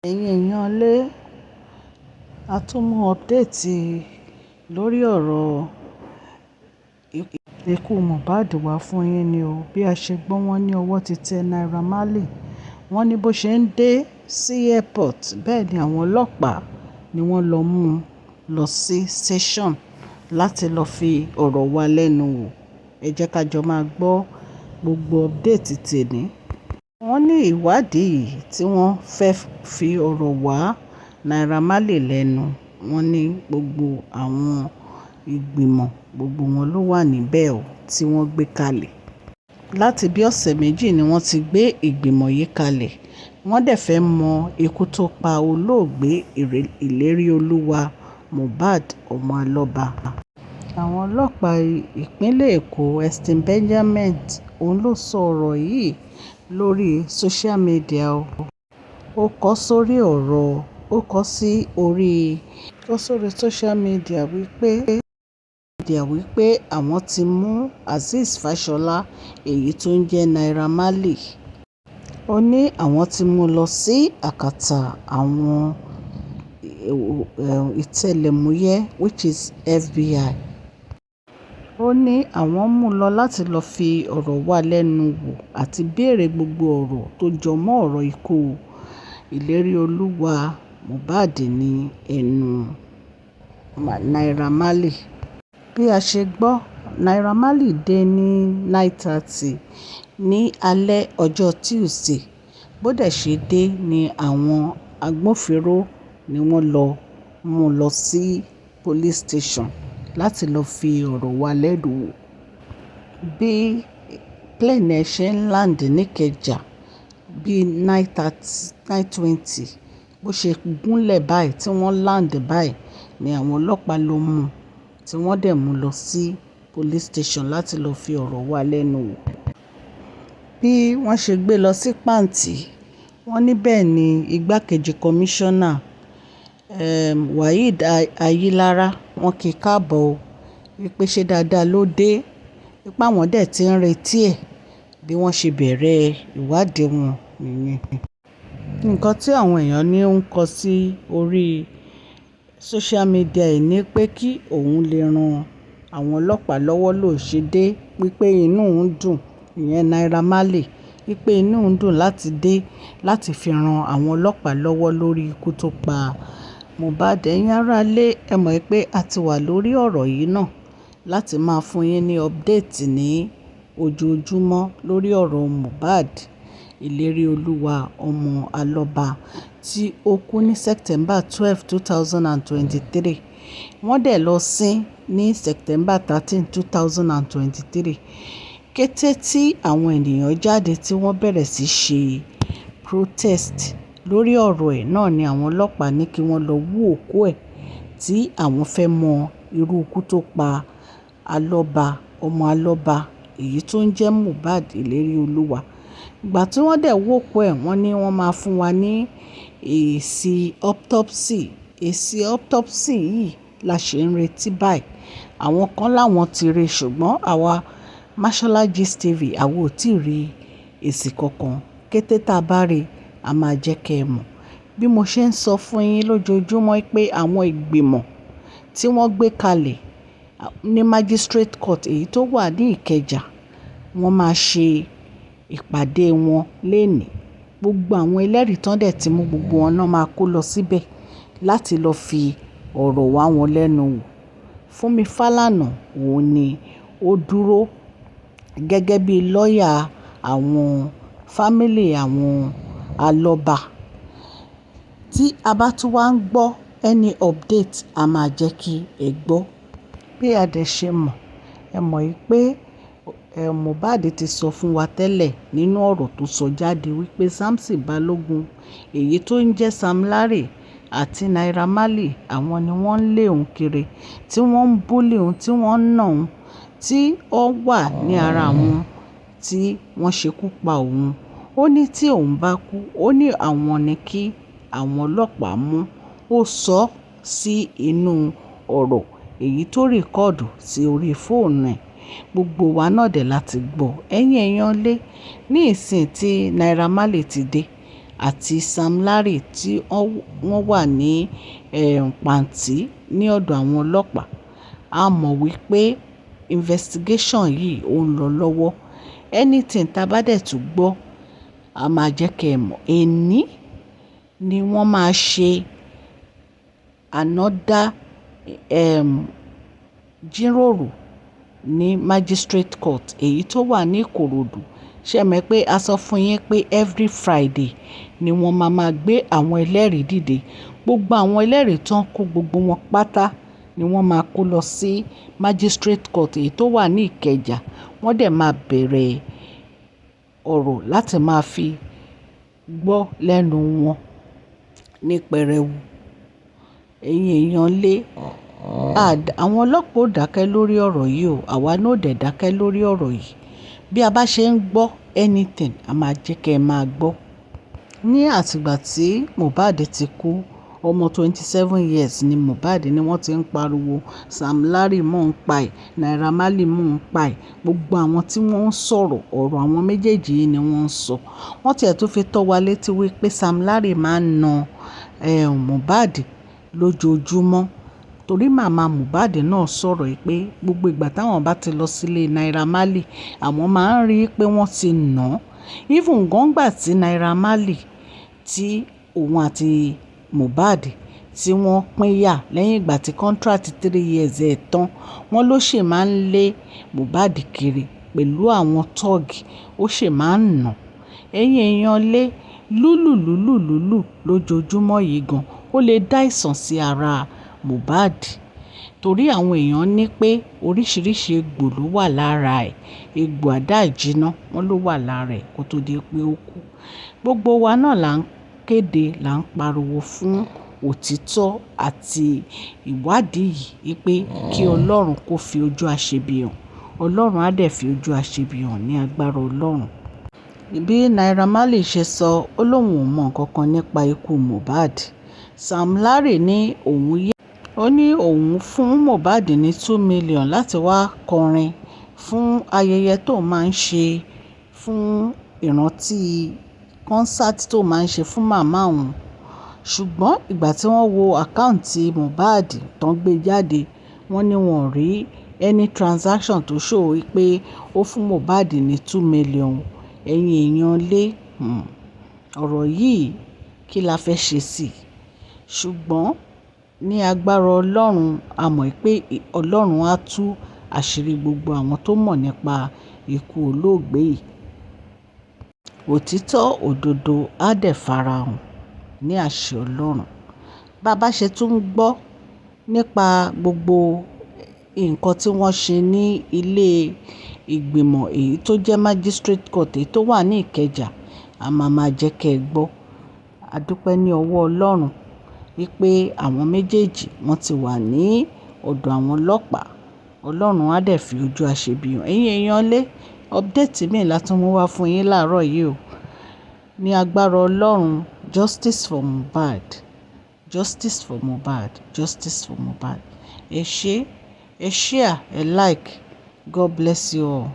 Ẹ̀yin èèyàn lé, a tún mú update lórí ọ̀rọ̀ ikú Mohbad wá fún yín ni o. Bí a ṣe gbọ́ wọ́n ní ọwọ́ ti tẹ Naira Marley. Wọ́n ní bó ṣe ń dé sí airport, bẹ́ẹ̀ ni àwọn ọlọ́pàá ni wọ́n lọ mú un lọ sí station láti lọ fi ọ̀rọ̀ wá lẹ́nu wò. Ẹ jẹ́ ká jọ máa gbọ́ gbogbo update tèní. Wọ́n ní ìwádìí tí wọ́n fẹ́ fi ọ̀rọ̀ wá Naira Marley lẹ́nu. Wọ́n ní gbogbo àwọn ìgbìmọ̀, gbogbo wọn ló wà níbẹ̀ o tí wọ́n gbé kalẹ̀. Láti bí ọ̀sẹ̀ méjì ni wọ́n ti gbé ìgbìmọ̀ yìí kalẹ̀. Wọ́n dẹ̀ fẹ́ mọ ikú tó pa olóògbé ìlérí olúwa Mohbad ọmọ Aloba. Àwọn ọlọ́pàá ìpínlẹ̀ Èkó, Estin Benjamin, òun ló sọ ọ̀rọ̀ yìí lórí social media o. Ó kọ sórí social media wípé àwọn ti mú Azeez Fashola, èyí tó ń jẹ́ Naira Marley. Ó ní àwọn ti mú lọ sí àkàtà àwọn ìtẹlẹ̀múyẹ́ which is FBI. Ó ní àwọn mú lọ láti lọ fi ọ̀rọ̀ wá lẹ́nu wò àti béèrè gbogbo ọ̀rọ̀ tó jọ mọ́ ọ̀rọ̀ ikú ìlérí olúwa Mohbad ní ẹnu Naira Marley. Bí a ṣe gbọ́, Naira Marley dé ní 9:30 ní alẹ́ ọjọ́ Tuesday. Bó dẹ̀ ṣe dé ni àwọn agbófinró ni wọ́n lọ mú lọ sí police station láti lọ fi ọ̀rọ̀ wá lẹ́nu wò. Bí plane ẹ̀ ṣe ń land ní Ìkẹjà bí 9:20, bó ṣe gúnlẹ̀ báyìí tí wọ́n land báyìí ni àwọn ọlọ́pàá ló mú, tí wọ́n dẹ̀ mú lọ sí police station láti lọ fi ọ̀rọ̀ wá lẹ́nu wò. Bí wọ́n ṣe gbé lọ sí pàǹtí, wọ́n níbẹ̀ ni igbákejì kọmíṣánná Waheed Ayilara, wọ́n kí i káàbọ̀ o, wípé ṣé dáadáa ló dé, wípé àwọn dẹ̀ ti ń retí ẹ̀ bí wọ́n ṣe bẹ̀rẹ̀ ìwádìí wọn nìyẹn. Nǹkan tí àwọn èèyàn ní ń kọ sí orí social media yìí ni pé kí òun lè ran àwọn ọlọ́pàá lọ́wọ́ ló ṣe dé, wípé inú òun dùn, ìyẹn Naira Marley, wípé inú òun dùn láti dé láti fi ran àwọn ọlọ́pàá lọ́wọ́ lórí ikú tó pa Mohbad. Ẹ̀yin ará lé, ẹ mọ̀ pé a ti wà lórí ọ̀rọ̀ yìí náà láti máa fún yín ní update ní ojoojúmọ́ lórí ọ̀rọ̀ Mohbad ìlérí olúwa ọmọ Aloba tí ó kú ní September 12, 2023. Wọ́n dẹ̀ lọ sin ní September 13, 2023. Kété tí àwọn ènìyàn jáde tí wọ́n bẹ̀rẹ̀ sí ṣe protest lórí ọ̀rọ̀ ẹ̀ náà ni àwọn ọlọ́pàá ní kí wọ́n lọ wú òkú ẹ̀ tí àwọn fẹ́ mọ irú ikú tó pa Aloba ọmọ Aloba, èyí tó ń jẹ́ Mohbad ìlérí olúwa. Ìgbà tí wọ́n dẹ̀ wú òkú ẹ̀, wọ́n ní wọ́n máa fún wa ní èsì autopsy. Èsì autopsy yìí la ṣe ń retí báyìí. Àwọn kan láwọn ti rí, ṣùgbọ́n àwa Mashola Gist TV àwa ò tí ì rí èsì kankan. Kété tá a bá rí, a máa jẹ́ kẹ́ ẹ mọ̀. Bí mo ṣe ń sọ fún yín lójoojúmọ́ pé àwọn ìgbìmọ̀ tí wọ́n gbé kalẹ̀ ní magistrate court èyí tó wà ní Ìkẹjà, wọ́n máa ṣe ìpàdé wọn lénìí. Gbogbo àwọn ẹlẹ́rìí tán dẹ̀ tí mú, gbogbo wọn náà máa kó lọ síbẹ̀ láti lọ fi ọ̀rọ̀ wá wọn lẹ́nu wò. Fúnmi Fálànà òun ni ó dúró gẹ́gẹ́ bí lọ́ọ̀yà àwọn fámílì àwọn Aloba. Tí a bá tún wá ń gbọ́ any update, a máa jẹ́ kí ẹ gbọ́. Bí a dẹ̀ ṣe mọ̀, ẹ mọ̀ pé Mohbad ti sọ fún wa tẹ́lẹ̀ nínú ọ̀rọ̀ tó sọ jáde wípé Samson Balógun, èyí tó ń jẹ́ Sam Larry àti Naira Marley, àwọn ni wọ́n ń lé òun kiri, tí wọ́n ń bully òun, tí wọ́n ń nà òun, tí ó wà ní ara àwọn tí wọ́n ṣekú pa òun. Ó ní tí òun bá kú, ó ní àwọn ni kí àwọn ọlọ́pàá mú. Ó sọ sí inú ọ̀rọ̀ èyí tó rìkọ́ọ̀dù sí orí fóònù ẹ̀. Gbogbo wa náà dẹ̀ láti gbọ́. Ẹ̀yin èèyàn lé, ní ìsìn tí Naira Marley ti dé, àti Sam Larry tí wọ́n wà ní pàǹtí ní ọ̀dọ̀ àwọn ọlọ́pàá. A mọ̀ wípé investigation yìí ó ń lọ lọ́wọ́. Anything tá bá dẹ̀ tún gbọ́, a máa jẹ́ kí ẹ mọ̀. Èní ni wọ́n máa ṣe another jíròrò ní magistrate court èyí tó wà ní Ìkòròdú. Ṣé mọ̀ pé a sọ fún yín pé every Friday ni wọ́n máa gbé àwọn ẹlẹ́rìí dìde. Gbogbo àwọn ẹlẹ́rìí tán kó gbogbo wọn pátá ni wọ́n máa kó lọ sí magistrate court èyí tó wà ní Ìkẹjà. Wọ́n dẹ̀ máa bẹ̀rẹ̀ ọ̀rọ̀ láti máa fi gbọ́ lẹ́nu wọn ní pẹrẹwu. Ẹ̀yin èèyàn lé, àwọn ọlọ́pàá ò dákẹ́ lórí ọ̀rọ̀ yìí o. Àwa náà ò dẹ̀ dákẹ́ lórí ọ̀rọ̀ yìí. Bí a bá ṣe ń gbọ́ anything, a máa jẹ́ kí ẹ máa gbọ́. Ní àtìgbà tí Mohbad ti kú, ọmọ 27 years ni Mohbad ni wọ́n ti ń pariwo Sam Larry mọ̀ ń pa ẹ̀, Naira Marley mọ̀ ń pa ẹ̀. Gbogbo àwọn tí wọ́n ń sọ̀rọ̀ ọ̀rọ̀ àwọn méjèèjì yìí ni wọ́n ń sọ. Wọ́n tiẹ̀ tún fi tọ́ wa létí wípé Sam Larry máa ń na Mohbad lójoojúmọ́. Torí màmá Mohbad náà sọ̀rọ̀ pé gbogbo ìgbà táwọn bá ti lọ sílé Naira Marley, àwọn máa ń rí i pé wọ́n ti nà án. Even gan gbà tí Naira Marley tí òun àti Mohbad tí wọ́n pínyà lẹ́yìn ìgbà tí contract 3 years ẹ̀ tán, wọ́n ló ṣì máa ń lé Mohbad kiri pẹ̀lú àwọn tọ́ọ̀gì, ó ṣì máa ń nà án. Ẹ̀yin èèyàn lé, lúlù lójoojúmọ́ yìí gan, ó lè dá àìsàn sí ara Mohbad. Torí àwọn èèyàn ní pé oríṣiríṣi egbò ló wà lára ẹ̀. Egbò àdá ìjìnà wọ́n ló wà lára ẹ̀ kó tó di pé ó kú. Gbogbo wa náà là ń kéde, là ń pariwo fún òtítọ́ àti ìwádìí yìí pé kí Ọlọ́run kó fi ojú aṣebi hàn. Ọlọ́run á dẹ̀ fi ojú aṣebi hàn ní agbára Ọlọ́run. Bí Naira Marley ṣe sọ, ó lóun ò mọ nǹkan kan nípa ikú Mohbad. Sam Larry ní òun fún Mohbad ní 2 million láti wá kọrin fún ayẹyẹ tó máa ń ṣe fún ìrántí concert tó máa ń ṣe fún màmá òun. Ṣùgbọ́n ìgbà tí wọ́n wo àkáǹtì Mohbad tán gbé jáde, wọ́n ní wọn ò rí any transaction tó show pé ó fún Mohbad ní 2 million. Ẹ̀yin èèyàn lé, ọ̀rọ̀ yìí kí la fẹ́ ṣe sí i? Ṣùgbọ́n ní agbára Ọlọ́run, a mọ̀ pé Ọlọ́run á tú àṣírí gbogbo àwọn tó mọ̀ nípa ikú olóògbé yìí. Òtítọ́ òdodo á dẹ̀ farahàn ní àṣẹ Ọlọ́run. Bá bá ṣe tún gbọ́ nípa gbogbo nǹkan tí wọ́n ṣe ní ilé ìgbìmọ̀ èyí tó jẹ́ magistrate court èyí tó wà ní Ìkẹjà, a máa jẹ́ kí ẹ gbọ́. A dúpẹ́ ní ọwọ́ Ọlọ́run wípé àwọn méjèèjì wọ́n ti wà ní ọ̀dọ̀ àwọn ọlọ́pàá. Ọlọ́run á dẹ̀ fi ojú aṣebi hàn. Ẹ̀yin èèyàn lé, update mi la tún mú wá fún yín láàárọ̀ yìí o. Ní agbára Ọlọ́run, justice for Mohbad, justice for Mohbad, justice for Mohbad. Ẹ share, ẹ like. God bless you all.